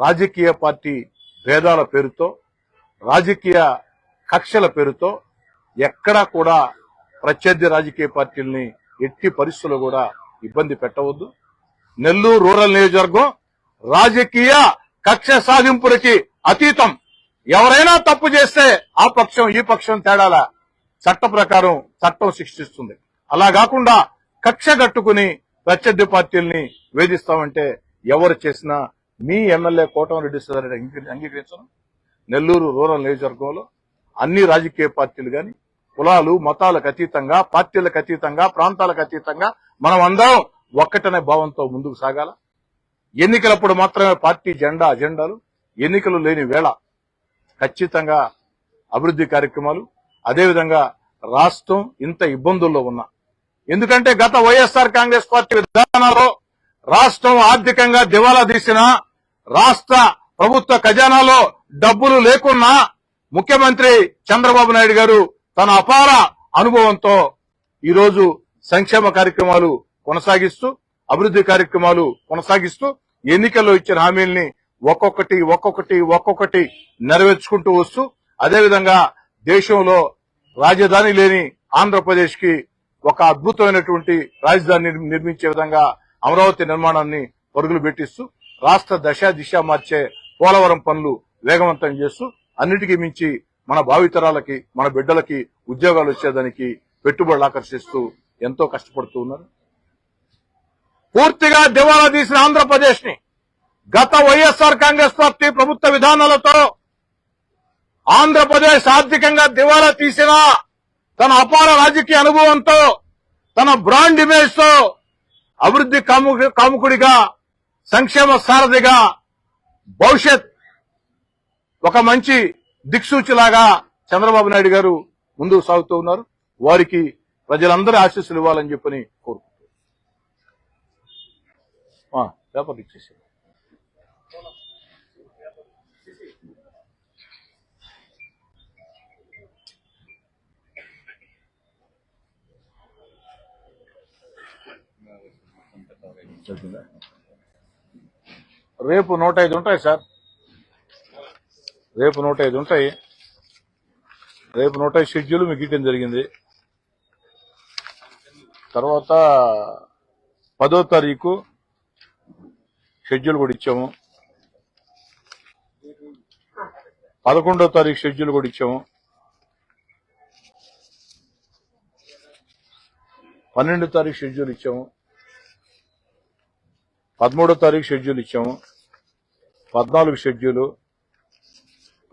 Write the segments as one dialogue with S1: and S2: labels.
S1: రాజకీయ పార్టీ భేదాల పేరుతో, రాజకీయ కక్షల పేరుతో ఎక్కడా కూడా ప్రత్యర్థి రాజకీయ పార్టీల్ని ఎట్టి పరిస్థితుల్లో కూడా ఇబ్బంది పెట్టవద్దు. నెల్లూరు రూరల్ నియోజకవర్గం రాజకీయ కక్ష సాధింపులకి అతీతం. ఎవరైనా తప్పు చేస్తే ఆ పక్షం ఈ పక్షం తేడాల చట్ట ప్రకారం చట్టం శిక్షిస్తుంది. అలా కాకుండా కక్ష కట్టుకుని ప్రత్యర్థి పార్టీల్ని వేధిస్తామంటే ఎవరు చేసినా మీ ఎమ్మెల్యే కోటమిరెడ్డి సుధాకర్ అంగీకరించను. నెల్లూరు రూరల్ నియోజకవర్గంలో అన్ని రాజకీయ పార్టీలు గాని కులాలు మతాలకు అతీతంగా, పార్టీలకు అతీతంగా, ప్రాంతాలకు అతీతంగా మనం అందరం ఒక్కటనే భావంతో ముందుకు సాగాల. ఎన్నికలప్పుడు మాత్రమే పార్టీ అజెండాలు, ఎన్నికలు లేని వేళ ఖచ్చితంగా అభివృద్ధి కార్యక్రమాలు. అదేవిధంగా రాష్ట్రం ఇంత ఇబ్బందుల్లో ఉన్నా, ఎందుకంటే గత వైఎస్ఆర్ కాంగ్రెస్ పార్టీ విధానాల్లో రాష్ట్రం ఆర్థికంగా దివాలా తీసిన, రాష్ట్ర ప్రభుత్వ ఖజానాలో డబ్బులు లేకున్నా ముఖ్యమంత్రి చంద్రబాబు నాయుడు గారు తన అపార అనుభవంతో ఈరోజు సంక్షేమ కార్యక్రమాలు కొనసాగిస్తూ, అభివృద్ధి కార్యక్రమాలు కొనసాగిస్తూ ఎన్నికల్లో ఇచ్చిన హామీల్ని ఒక్కొక్కటి నెరవేర్చుకుంటూ వస్తూ, అదేవిధంగా దేశంలో రాజధాని లేని ఆంధ్రప్రదేశ్ కి ఒక అద్భుతమైనటువంటి రాజధాని నిర్మించే విధంగా అమరావతి నిర్మాణాన్ని పరుగులు పెట్టిస్తూ రాష్ట్ర దిశ మార్చే పోలవరం పనులు వేగవంతం చేస్తూ, అన్నిటికీ మించి మన భావితరాలకి, మన బిడ్డలకి ఉద్యోగాలు వచ్చేదానికి పెట్టుబడులు ఆకర్షిస్తూ ఎంతో కష్టపడుతూ ఉన్నారు. పూర్తిగా దివాలా తీసిన ఆంధ్రప్రదేశ్ ని గత వైఎస్ఆర్ కాంగ్రెస్ పార్టీ ప్రభుత్వ విధానాలతో ఆంధ్రప్రదేశ్ ఆర్థికంగా దివాలా తీసిన, తన అపార రాజకీయ అనుభవంతో, తన బ్రాండ్ ఇమేజ్ తో అభివృద్ధి కాముకుడిగా, సంక్షేమ సారథిగా, భవిష్యత్ ఒక మంచి దిక్సూచిలాగా చంద్రబాబు నాయుడు గారు ముందుకు సాగుతూ ఉన్నారు. వారికి ప్రజలందరూ ఆశీస్సులు ఇవ్వాలని చెప్పని కోరుకుంటున్నారు. పేపర్ ఇచ్చేసి రేపు 105 ఉంటాయి సార్. రేపు 105 ఉంటాయి. రేపు 105 షెడ్యూల్ మీకు ఇవ్వడం జరిగింది. తర్వాత 10వ తారీఖు షెడ్యూల్ కూడా ఇచ్చాము. 11వ తారీఖు షెడ్యూల్ కూడా ఇచ్చాము. 12వ తారీఖు షెడ్యూల్ ఇచ్చాము. 13వ తారీఖు షెడ్యూల్ ఇచ్చాము. 14 షెడ్యూలు,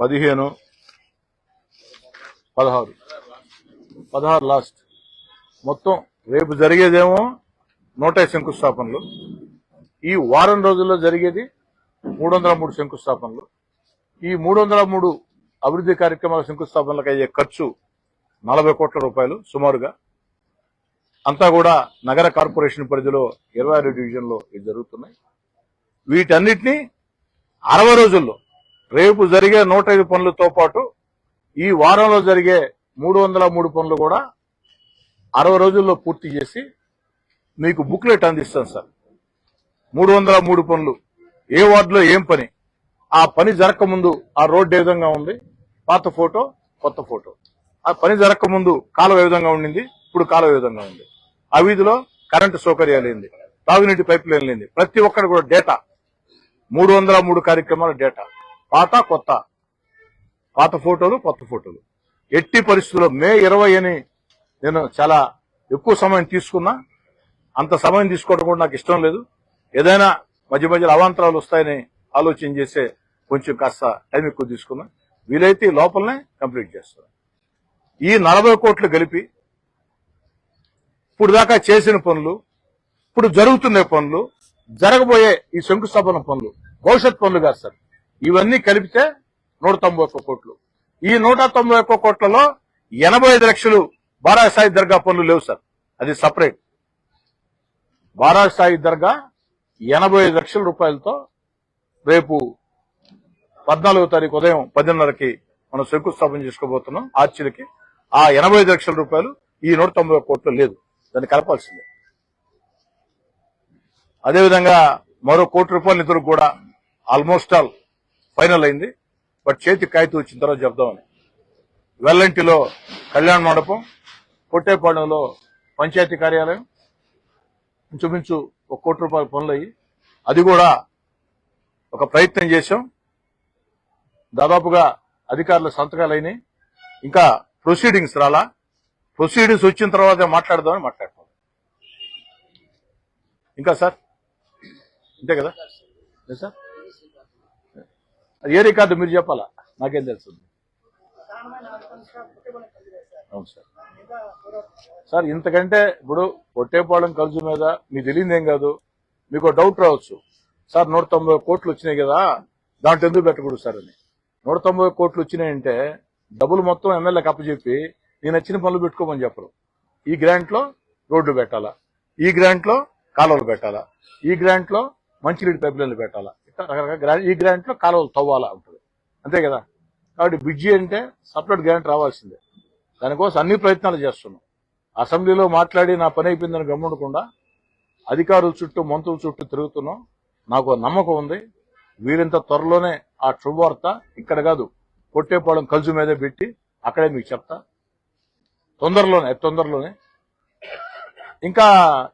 S1: 15, 16 లాస్ట్. మొత్తం రేపు జరిగేదేమో 105 శంకుస్థాపనలు. ఈ వారం రోజుల్లో జరిగేది 303 శంకుస్థాపనలు. ఈ 303 అభివృద్ధి కార్యక్రమాల శంకుస్థాపనలకు అయ్యే ఖర్చు 40 కోట్ల రూపాయలు సుమారుగా. అంతా కూడా నగర కార్పొరేషన్ పరిధిలో 26 డివిజన్లో ఇది జరుగుతున్నాయి. వీటన్నిటినీ 60 రోజుల్లో, రేపు జరిగే 105 పనులతో పాటు ఈ వారంలో జరిగే 303 పనులు కూడా 60 రోజుల్లో పూర్తి చేసి మీకు బుక్లెట్ అందిస్తాం సార్. 303 పనులు, ఏ వార్డులో ఏం పని, ఆ పని జరగకముందు ఆ రోడ్డు ఏ విధంగా ఉంది, పాత ఫోటో కొత్త ఫోటో, ఆ పని జరగకముందు కాలువ ఏ విధంగా ఉండింది, ఇప్పుడు కాలువ ఏ విధంగా ఉంది, ఆ వీధిలో కరెంటు సౌకర్యాలు ఏంది, తాగునీటి పైప్ లైన్లు ఏంది, ప్రతి ఒక్కటి కూడా డేటా. 303 కార్యక్రమాల డేటా, పాత కొత్త, పాత ఫోటోలు కొత్త ఫోటోలు. ఎట్టి పరిస్థితుల్లో మే 20 అని నేను చాలా ఎక్కువ సమయం తీసుకున్నా. అంత సమయం తీసుకోవడం కూడా నాకు ఇష్టం లేదు. ఏదైనా మధ్య మధ్యలో అవాంతరాలు వస్తాయని ఆలోచన చేసే కొంచెం కాస్త టైం ఎక్కువ తీసుకున్నా. వీలైతే లోపలనే కంప్లీట్ చేస్తాను. ఈ 40 కోట్లు కలిపి ఇప్పుడు దాకా చేసిన పనులు, ఇప్పుడు జరుగుతున్న పనులు, జరగబోయే ఈ శంకుస్థాపన పనులు, భవిష్యత్ పనులు కాదు సార్. ఇవన్నీ కలిపితే 191 కోట్లు. ఈ 191 కోట్లలో 85 లక్షలు బారా సాయి దర్గా పనులు లేవు సార్, అది సపరేట్. బారా సాయి దర్గా 85 లక్షల రూపాయలతో రేపు 14వ తారీఖు ఉదయం 10:30కి మనం శంకుస్థాపన చేసుకోబోతున్నాం ఆర్చిలకి. ఆ 85 లక్షల రూపాయలు ఈ 191 కోట్లు లేదు, దాన్ని కలపాల్సిందే. అదేవిధంగా మరో 1 కోటి రూపాయల నిధులు కూడా ఆల్మోస్ట్ ఆల్ ఫైనల్ అయింది. బట్ చేతికి కాగితం వచ్చిన తర్వాత చెప్దామని. వెల్లంటిలో కళ్యాణ మండపం, కొట్టేపాలెంలో పంచాయతీ కార్యాలయం, ఇంచుమించు ₹1 కోటి పనులు అయ్యి, అది కూడా ఒక ప్రయత్నం చేశాం. దాదాపుగా అధికారుల సంతకాలు అయినాయి. ఇంకా ప్రొసీడింగ్స్ రాలా. ప్రొసీడింగ్స్ వచ్చిన తర్వాత మాట్లాడదామని మాట్లాడతాం. ఇంకా సార్ అంతే కదా సార్? అది ఏ రికార్డు మీరు చెప్పాలా, నాకేం తెలుస్తుంది. అవును సార్. సార్ ఇంతకంటే ఇప్పుడు కొట్టేపాలెం కలుజు మీద మీకు తెలియదేం కాదు. మీకు డౌట్ రావచ్చు, సార్ 190 కోట్లు వచ్చినాయి కదా, దాంట్లో ఎందుకు పెట్టకూడదు సార్ అని. 190 కోట్లు వచ్చినాయంటే డబ్బులు మొత్తం ఎమ్మెల్యేకి అప్పచెప్పి నేను నచ్చిన పనులు పెట్టుకోమని చెప్పరు. ఈ గ్రాంట్ లో రోడ్లు పెట్టాలా, ఈ గ్రాంట్ లో కాలువలు పెట్టాలా, ఈ గ్రాంట్ లో మంచినీటి పైప్ లైన్లు పెట్టాలా, ఇట్లా రకరకాల ఈ గ్రాంట్ లో కాలువలు తవ్వాలా ఉంటుంది. అంతే కదా. కాబట్టి బ్రిడ్జి అంటే సపరేట్ గ్రాంట్ రావాల్సిందే. దానికోసం అన్ని ప్రయత్నాలు చేస్తున్నాం. అసెంబ్లీలో మాట్లాడి నా పని అయిపోయిందని గమ్మునకుండా అధికారుల చుట్టూ మంత్రుల చుట్టూ తిరుగుతున్నాం. నాకు నమ్మకం ఉంది, వీరింత త్వరలోనే ఆ శుభవార్త ఇక్కడ కాదు కొట్టేపాలెం కలుజు మీదే పెట్టి అక్కడే మీకు చెప్తా. తొందరలోనే. ఇంకా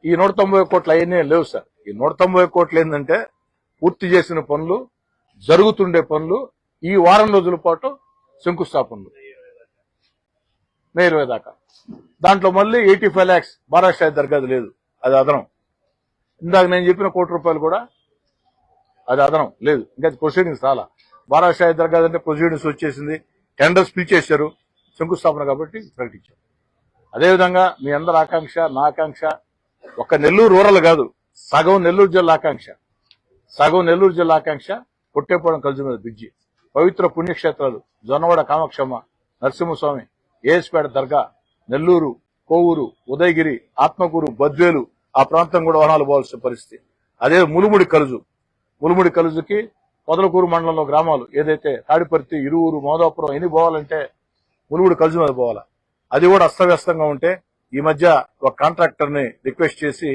S1: ఈ 190 కోట్లు అవన్నీ లేవు సార్. ఈ 190 కోట్లు ఏంటంటే పూర్తి చేసిన పనులు, జరుగుతుండే పనులు, ఈ వారం రోజుల పాటు శంకుస్థాపనలు మే 20 దాకా. దాంట్లో మళ్ళీ 85 lakhs బారాషాయి దర్గాది లేదు, అది అదనం. ఇందాక నేను చెప్పిన ₹1 కోటి కూడా అది అదనం లేదు. ఇంకా ప్రొసీడింగ్స్ రాలా. బారాషాయి దర్గాది అంటే ప్రొసీడింగ్స్ వచ్చేసింది, టెండర్స్ పిలిచేశారు, శంకుస్థాపన కాబట్టి ప్రకటించారు. అదేవిధంగా మీ అందరి ఆకాంక్ష, నా ఆకాంక్ష, ఒక్క నెల్లూరు రూరల్ కాదు, సగం నెల్లూరు జిల్లా ఆకాంక్ష కొట్టేపాలెం కలుజు మీద బ్రిడ్జి. పవిత్ర పుణ్యక్షేత్రాలు జొన్నవాడ కామాక్షమ్మ, నరసింహస్వామి, ఏఎస్పేట దర్గా, నెల్లూరు, కోవూరు, ఉదయగిరి, ఆత్మకూరు, బద్వేలు ఆ ప్రాంతం కూడా వనాలు పోవాల్సిన పరిస్థితి. అదే ములుముడి కలుజుకి పొదలకూరు మండలంలో గ్రామాలు ఏదైతే తాడిపర్తి, ఇరువురు, మోదాపురం ఎన్ని పోవాలంటే ములుముడి కలుజు మీద పోవాలా. అది కూడా అస్తవ్యస్తంగా ఉంటే ఈ మధ్య ఒక కాంట్రాక్టర్ ని రిక్వెస్ట్ చేసి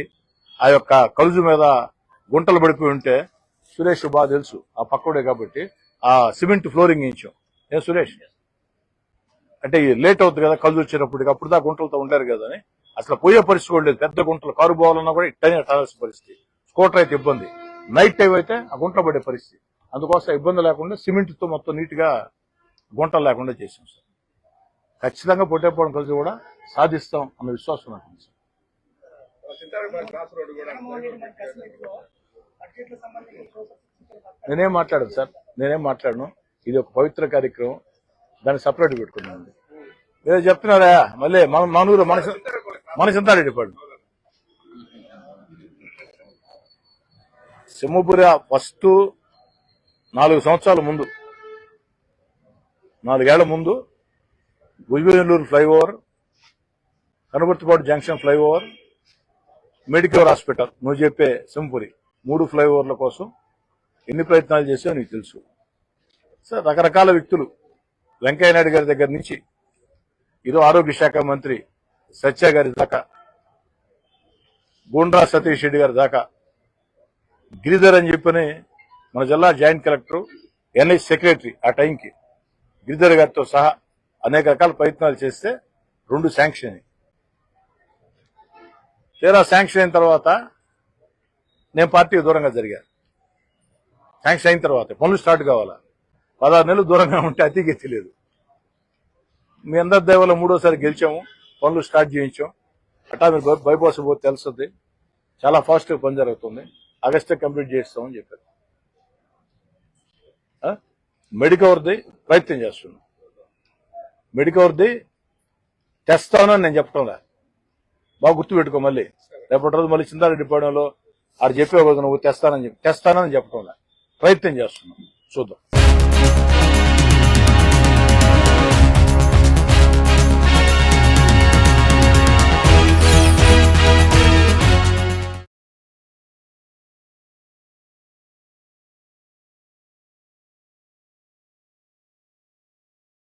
S1: ఆ యొక్క కలుజు మీద గుంటలు పడిపోయి ఉంటే, సురేష్ బాగా తెలుసు ఆ పక్కడే కాబట్టి ఆ సిమెంట్ ఫ్లోరింగ్ వేయించాం. ఏ సురేష్ అంటే లేట్ అవుతుంది కదా కలుజు వచ్చేటప్పటికి, అప్పుడు దా గుంటలతో ఉంటారు కదా అని. అసలు పోయే పరిస్థితి కూడా లేదు. పెద్ద గుంటలు కారు పోవాలన్నా కూడా ఇట్టనే టాల్సిన పరిస్థితి. స్కూటర్ అయితే ఇబ్బంది, నైట్ టైం అయితే ఆ గుంటలు పడే పరిస్థితి. అందుకోసం ఇబ్బంది లేకుండా సిమెంట్ తో మొత్తం నీట్ గా గుంటలు లేకుండా చేసాం సార్. ఖచ్చితంగా కొట్టేపాలెం కలుజు కూడా సాధిస్తాం అన్న విశ్వాసం నాకు ఉంది. నేనేం మాట్లాడను. ఇది ఒక పవిత్ర కార్యక్రమం, దాన్ని సపరేట్ పెట్టుకున్నాను. ఏదో చెప్తున్నారా మళ్ళీ మనూరు మనసింతారెడ్డి పాడు సింహపురి ఫస్ట్ 4 సంవత్సరాల ముందు, 4 ఏళ్ల ముందు Bhujabelluru flyover, Kanubarthipadu junction flyover, medical hospital, నువ్వు చెప్పే సింహపురి 3 ఫ్లైఓవర్ల కోసం ఎన్ని ప్రయత్నాలు చేసావో నీకు తెలుసు సార్. రకరకాల వ్యక్తులు, వెంకయ్యనాయుడు గారి దగ్గర నుంచి ఇదో ఆరోగ్య శాఖ మంత్రి సత్య గారి దాకా, గూండ్రా సతీష్ రెడ్డి గారి దాకా, గిరిధర్ అని చెప్పని మన జిల్లా జాయింట్ కలెక్టర్, ఎన్ఐసి సెక్రటరీ ఆ టైంకి గిరిధర్ గారితో సహా అనేక రకాల ప్రయత్నాలు చేస్తే 2 శాంక్షన్ అయ్యాయి. తీరా శాంక్షన్ అయిన తర్వాత నేను పార్టీకి దూరంగా జరిగాను. శాంక్షన్ అయిన తర్వాత పనులు స్టార్ట్ కావాలా, 16 నెలలు దూరంగా ఉంటే అతిగతి లేదు. మీ అందరి దయవల్ల 3వసారి గెలిచాము, పనులు స్టార్ట్ చేయించాం. అట్టా మీరు బైపాస్ పోతే తెలుస్తుంది, చాలా ఫాస్ట్ గా పని జరుగుతుంది. ఆగస్టు కంప్లీట్ చేస్తామని చెప్పారు. మెడికవర్ది ప్రయత్నం చేస్తున్నాం. మెడికవర్ది తెస్తానని నేను చెప్పడంలా, బాగా గుర్తుపెట్టుకో. మళ్ళీ రేపటి రోజు మళ్ళీ చింతారెడ్డి పాడంలో ఆడు చెప్పే నువ్వు తెస్తానని చెప్పడంలా, ప్రయత్నం చేస్తున్నాం, చూద్దాం.